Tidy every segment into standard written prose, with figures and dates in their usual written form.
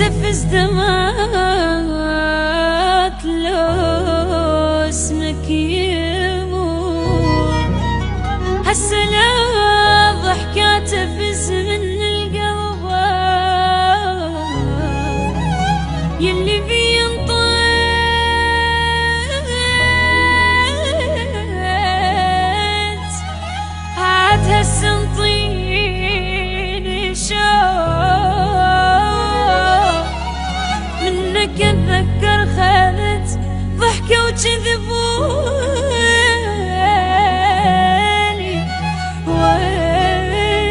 تفز دمعات لو اسمك يموت. هالسلام ضحكات تفز من القلب يلي بينطق عاد هالسنطين شوق منك اتذكر خذت ضحكة وكذب ويلي ويلي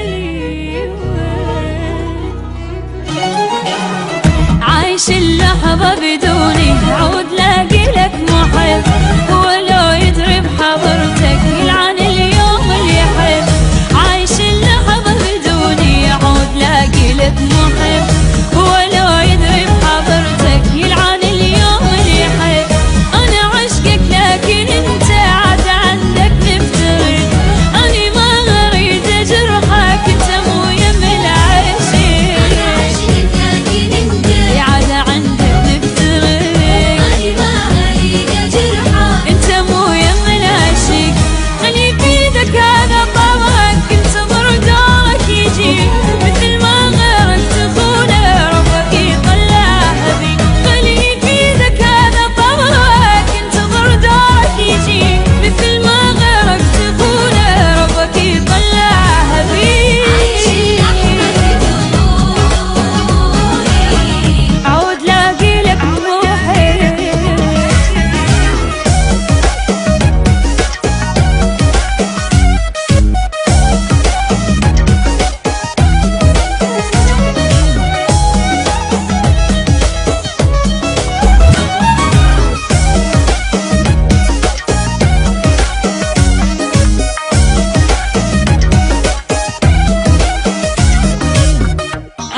عايش اللحظة بدوني عود لاقي لك محب ولو يدري بحضرتك يلعن اليوم اللي يحب. عايش اللحظة بدوني عود لاقي لك محب ولو يدري بحضرتك يلعن اليوم اللي يحب. انا عشقك لكن انت عاد عندك مفترق. اني ما اريد اجرحك انت مو يم العشق. انا عشقك لكن انت عاد عندك مفترق. اني ما اريد اجرحك انت مو يم العشق. خلي بيدك هذا طبعك انتظر دورك يجي مثل ما غيرك تخونه ربك يطلعها بيك. خلي بيدك هذا طبعك انتظر دورك يجي مثل ما غيرك تخونه ربك يطلعها عايش اللحظة بيك. بدوني عود لاقي لك محب.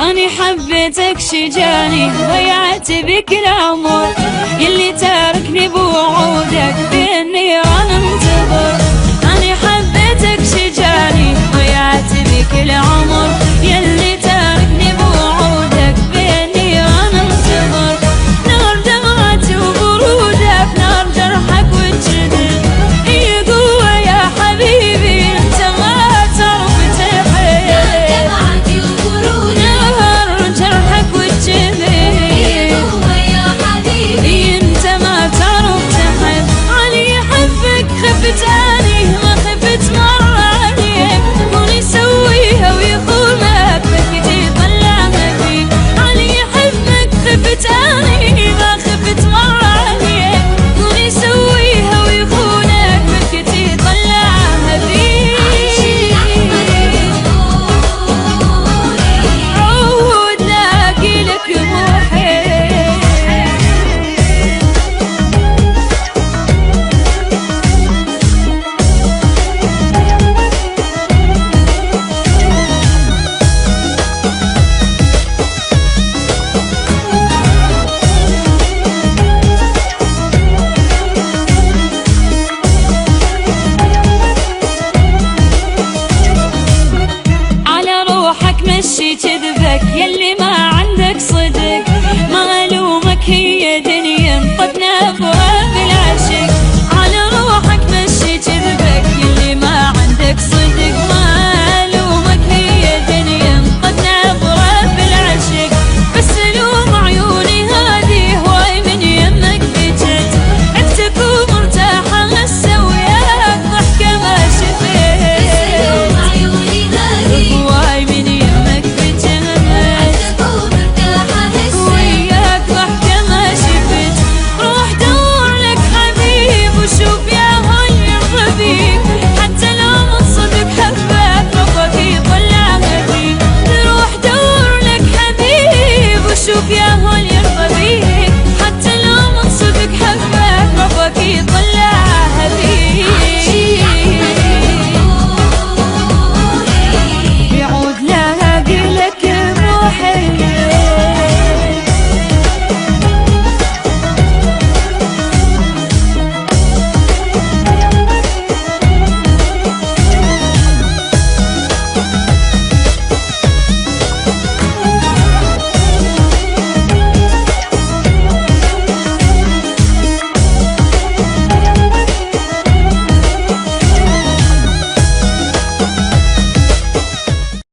أني حبيتك شجاني ضيعت بك العمر يلي تاركني بوعودك بين